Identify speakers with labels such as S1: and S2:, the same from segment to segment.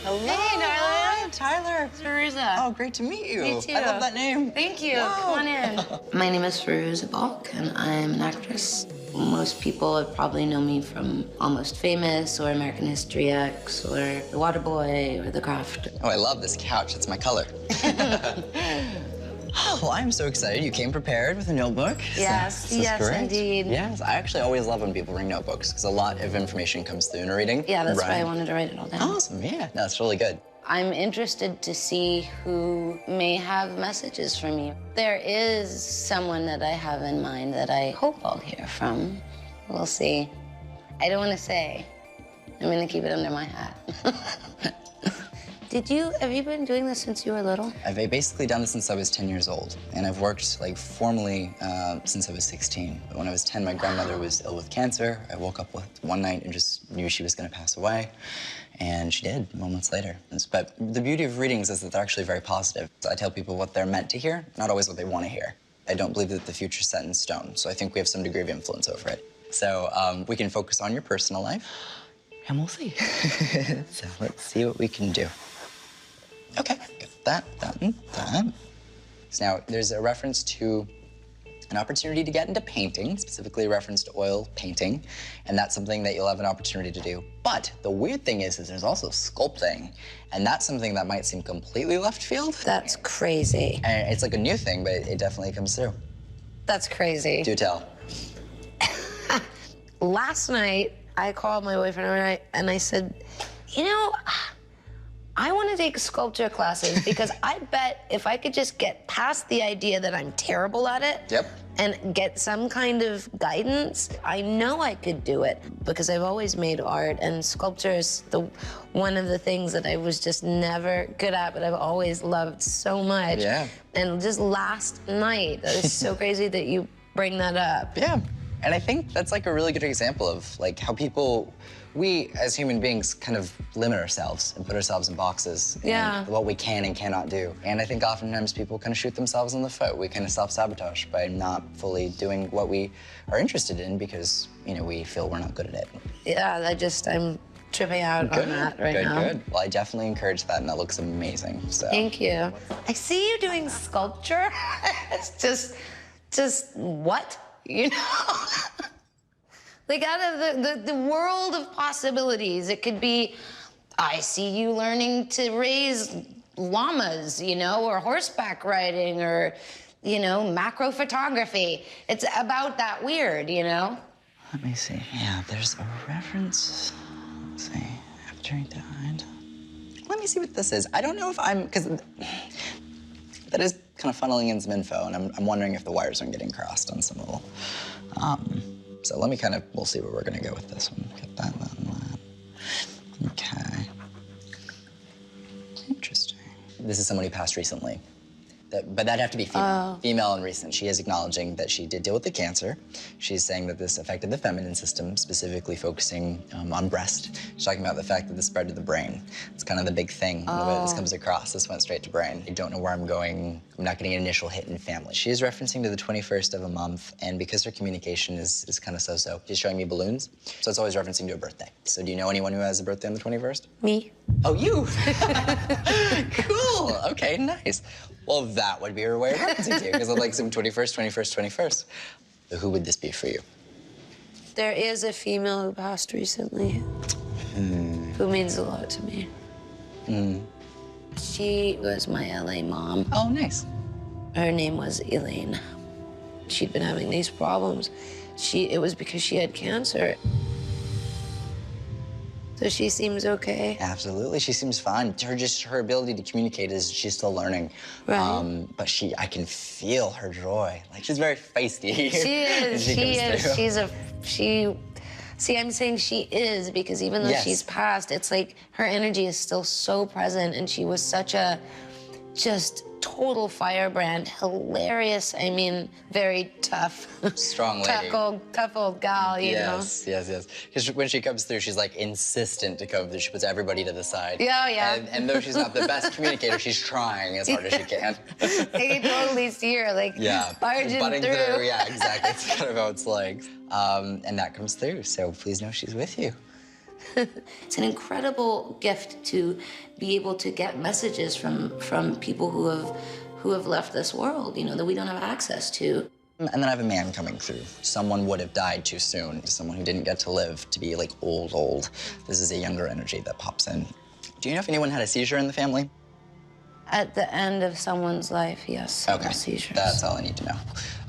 S1: Hello.
S2: Hey, darling.
S1: Hi, Tyler.
S2: Fairuza.
S1: Oh, great to meet you.
S2: Me too.
S1: I love that name.
S2: Thank you.
S1: Wow.
S2: Come on in. My name is Fairuza Balk, and I'm an actress. Most people would probably know me from Almost Famous or American History X or The Waterboy or The Craft.
S1: Oh, I love this couch. It's my color. Oh, well, I'm so excited. You came prepared with a notebook.
S2: Yes,
S1: so,
S2: yes,
S1: great.
S2: indeed.
S1: Yes, I actually always love when people bring notebooks because a lot of information comes through in a reading.
S2: Yeah, that's
S1: right.
S2: why I wanted to write it all down.
S1: Awesome, yeah. No, it's really good.
S2: I'm interested to see who may have messages for me. There is someone that I have in mind that I hope I'll hear from. We'll see. I don't want to say. I'm going to keep it under my hat. Have you been doing this since you were little?
S1: I've basically done this since I was 10 years old, and I've worked like formally since I was 16. But when I was 10, my grandmother was ill with cancer. I woke up one night and just knew she was going to pass away, and she did moments later. But the beauty of readings is that they're actually very positive. I tell people what they're meant to hear, not always what they want to hear. I don't believe that the future's set in stone, so I think we have some degree of influence over it. So we can focus on your personal life, and we'll see. So let's see what we can do. Okay, got that. So now, there's a reference to an opportunity to get into painting, specifically a reference to oil painting, and that's something that you'll have an opportunity to do. But the weird thing is there's also sculpting, and that's something that might seem completely left field.
S2: That's crazy.
S1: And it's like a new thing, but it definitely comes through.
S2: That's crazy.
S1: Do tell.
S2: Last night, I called my boyfriend and I said, you know, I want to take sculpture classes because I bet if I could just get past the idea that I'm terrible at it and get some kind of guidance, I know I could do it because I've always made art, and sculpture is one of the things that I was just never good at, but I've always loved so much.
S1: Yeah.
S2: And just last night, that is so crazy that you bring that up.
S1: Yeah. And I think that's like a really good example of like how we as human beings kind of limit ourselves and put ourselves in boxes and what we can and cannot do. And I think oftentimes people kind of shoot themselves in the foot. We kind of self-sabotage by not fully doing what we are interested in because, you know, we feel we're not good at it.
S2: Yeah, I'm tripping out on that right now.
S1: Good. Well, I definitely encourage that, and that looks amazing. So.
S2: Thank you. I see you doing sculpture. It's just what? You know? Like out of the world of possibilities, it could be, I see you learning to raise llamas, you know, or horseback riding, or, you know, macro photography. It's about that weird, you know?
S1: Let me see. Yeah, there's a reference. Let's see. After he died. Let me see what this is. I don't know if because that is kind of funneling in some info, and I'm wondering if the wires aren't getting crossed on some level. So let me we'll see where we're gonna go with this one. Get that. Okay. Interesting. This is someone who passed recently. But that'd have to be female. Female and recent. She is acknowledging that she did deal with the cancer. She's saying that this affected the feminine system, specifically focusing on breast. She's talking about the fact that this spread to the brain. It's kind of the big thing. The way this comes across, this went straight to brain. I don't know where I'm going. I'm not getting an initial hit in family. She is referencing to the 21st of a month, and because her communication is kind of so-so, she's showing me balloons. So it's always referencing to a birthday. So do you know anyone who has a birthday on the 21st?
S2: Me.
S1: Oh, you? Cool. Okay, nice. Well, that would be her way of referencing to you, because I'm like some 21st, 21st, 21st. So who would this be for you?
S2: There is a female who passed recently who means a lot to me. She was my LA mom.
S1: Oh, nice.
S2: Her name was Elaine. She'd been having these problems. It was because she had cancer. So she seems okay?
S1: Absolutely, she seems fine. Her ability to communicate is she's still learning.
S2: Right.
S1: But I can feel her joy. Like, she's very feisty.
S2: She is. See, I'm saying she is because even though she's passed, it's like her energy is still so present, and she was such a just total firebrand, hilarious. I mean, very tough.
S1: Strong lady.
S2: Tough old gal, you know?
S1: Yes. Because when she comes through, she's like insistent to come through. She puts everybody to the side.
S2: Yeah.
S1: And though she's not the best communicator, she's trying as hard as she can.
S2: I can totally see her, like, barging through.
S1: Yeah, exactly. It's kind of how it's like. And that comes through, so please know she's with you.
S2: It's an incredible gift to be able to get messages from people who have left this world, you know, that we don't have access to.
S1: And then I have a man coming through. Someone would have died too soon. Someone who didn't get to live to be like old. This is a younger energy that pops in. Do you know if anyone had a seizure in the family?
S2: At the end of someone's life, yes,
S1: Okay,
S2: seizures.
S1: that's all I need to know.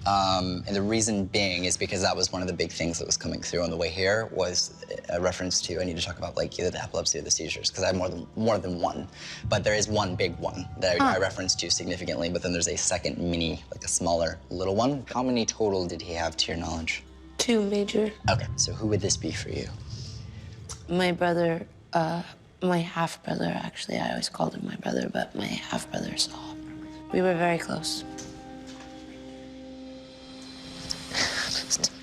S1: And the reason being is because that was one of the big things that was coming through on the way here was a reference to, I need to talk about like either the epilepsy or the seizures, because I have more than one. But there is one big one that I referenced to significantly, but then there's a second mini, like a smaller little one. How many total did he have to your knowledge?
S2: 2 major.
S1: Okay, so who would this be for you?
S2: My brother, my half-brother, actually. I always called him my brother, but my half-brother Saul. We were very close.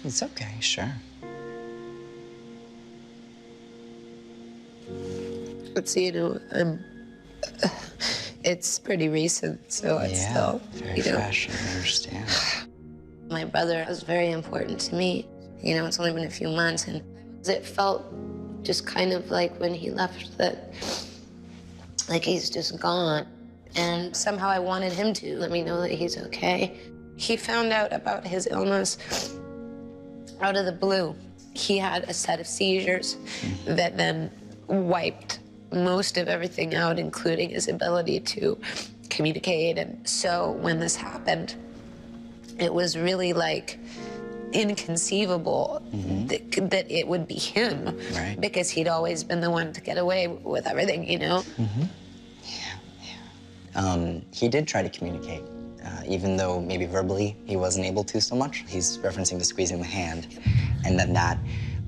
S1: It's okay, sure.
S2: It's, you know, it's pretty recent, so it's still,
S1: very
S2: you know.
S1: fresh, I understand.
S2: My brother was very important to me. You know, it's only been a few months, and it felt just kind of like when he left that, like he's just gone. And somehow I wanted him to let me know that he's okay. He found out about his illness out of the blue. He had a set of seizures that then wiped most of everything out, including his ability to communicate. And so when this happened, it was really like inconceivable that it would be him, because he'd always been the one to get away with everything, you know?
S1: He did try to communicate, even though maybe verbally he wasn't able to so much. He's referencing the squeezing the hand, and then that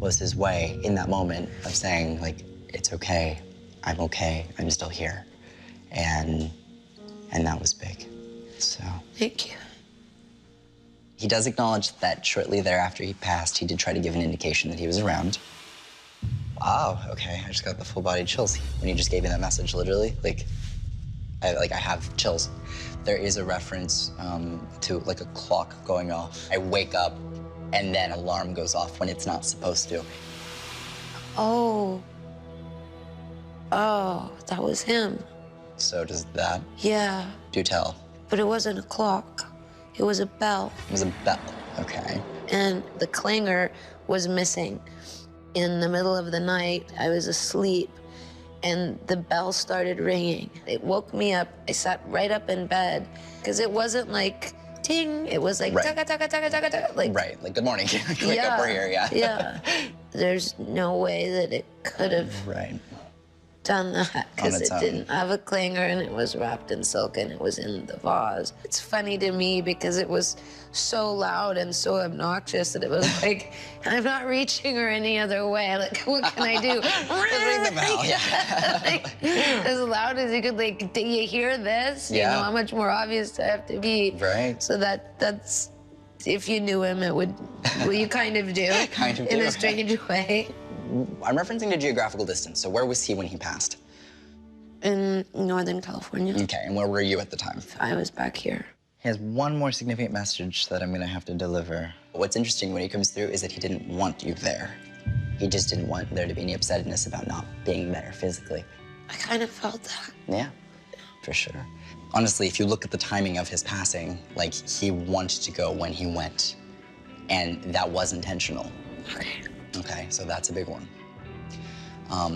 S1: was his way in that moment of saying, like, it's okay, I'm still here. And that was big, so.
S2: Thank you.
S1: He does acknowledge that shortly thereafter he passed, he did try to give an indication that he was around. Wow, okay, I just got the full body chills when he just gave me that message, literally. I have chills. There is a reference to like a clock going off. I wake up and then alarm goes off when it's not supposed to.
S2: Oh, that was him.
S1: So does that?
S2: Yeah,
S1: Do tell.
S2: but it wasn't a clock. It was a bell.
S1: It was a bell, okay.
S2: And the clanger was missing. In the middle of the night, I was asleep, and the bell started ringing. It woke me up. I sat right up in bed, because it wasn't like ting, it was like taka, taka, taka, taka, taka, like.
S1: Right, like good morning, wake up, we're here, yeah.
S2: Yeah, there's no way that it could have done that, because it didn't have a clanger, and it was wrapped in silk, and it was in the vase. It's funny to me because it was so loud and so obnoxious that it was like, I'm not reaching her any other way. Like, what can I do?
S1: Just ring the bell, yeah.
S2: Like, as loud as you could, like, do you hear this? You know, how much more obvious I have to be.
S1: Right.
S2: So that's, if you knew him, it would, well, you kind of do.
S1: Kind of do.
S2: In a strange way.
S1: I'm referencing the geographical distance, so where was he when he passed?
S2: In Northern California.
S1: Okay, and where were you at the time?
S2: I was back here.
S1: He has one more significant message that I'm gonna have to deliver. What's interesting when he comes through is that he didn't want you there. He just didn't want there to be any upsetness about not being there physically.
S2: I kind of felt that.
S1: Yeah, for sure. Honestly, if you look at the timing of his passing, like, he wanted to go when he went, and that was intentional.
S2: Okay.
S1: Okay, so that's a big one.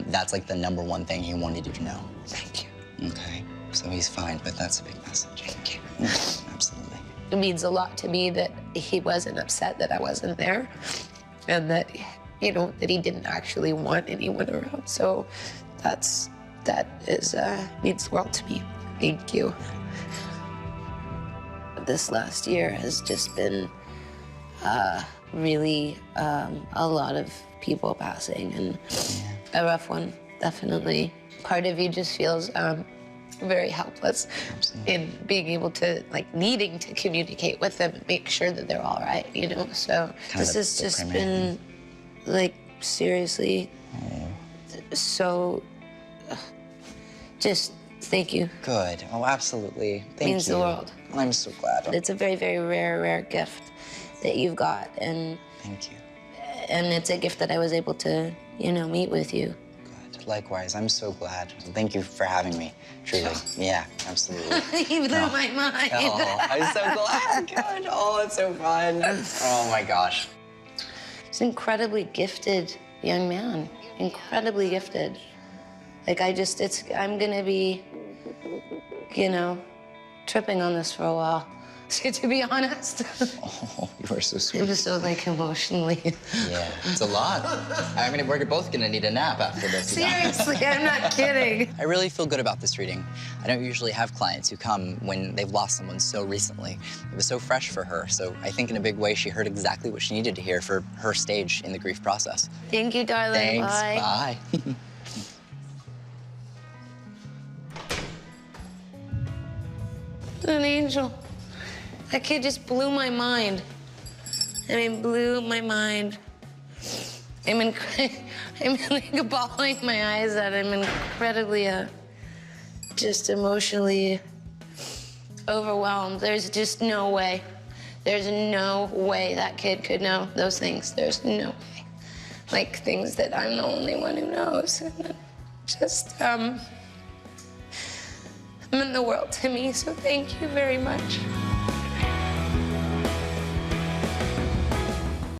S1: That's like the #1 thing he wanted you to know.
S2: Thank you.
S1: Okay, so he's fine, but that's a big message.
S2: Thank you.
S1: Yeah, absolutely.
S2: It means a lot to me that he wasn't upset that I wasn't there, and that, you know, that he didn't actually want anyone around. So that means the world to me. Thank you. This last year has just been really a lot of people passing, and a rough one, definitely. Part of you just feels very helpless in being able to, like, needing to communicate with them and make sure that they're all right, you know? So this has just been, like, seriously, so, just thank you.
S1: Good. Oh, absolutely. Thank you.
S2: Means the world.
S1: I'm so glad.
S2: It's a very, very rare, rare gift that you've got, and
S1: Thank you.
S2: and it's a gift that I was able to, you know, meet with you.
S1: Good. Likewise, I'm so glad. Thank you for having me, truly. Yeah, absolutely.
S2: You blew my mind.
S1: Oh, I'm so glad. God, oh, it's so fun. Oh my gosh.
S2: He's an incredibly gifted young man, incredibly gifted. Like I'm gonna be, you know, tripping on this for a while, to be honest.
S1: Oh, you are so sweet.
S2: It was so, like, emotionally.
S1: Yeah, it's a lot. I mean, we're both gonna need a nap after this.
S2: Seriously, I'm not kidding.
S1: I really feel good about this reading. I don't usually have clients who come when they've lost someone so recently. It was so fresh for her, so I think in a big way she heard exactly what she needed to hear for her stage in the grief process.
S2: Thank you, darling.
S1: Thanks,
S2: Bye.
S1: bye.
S2: An angel. That kid just blew my mind. I mean, blew my mind. I'm like bawling my eyes out. I'm incredibly, just emotionally overwhelmed. There's just no way. There's no way that kid could know those things. There's no way. Like, things that I'm the only one who knows. And just, meant the world to me, so thank you very much.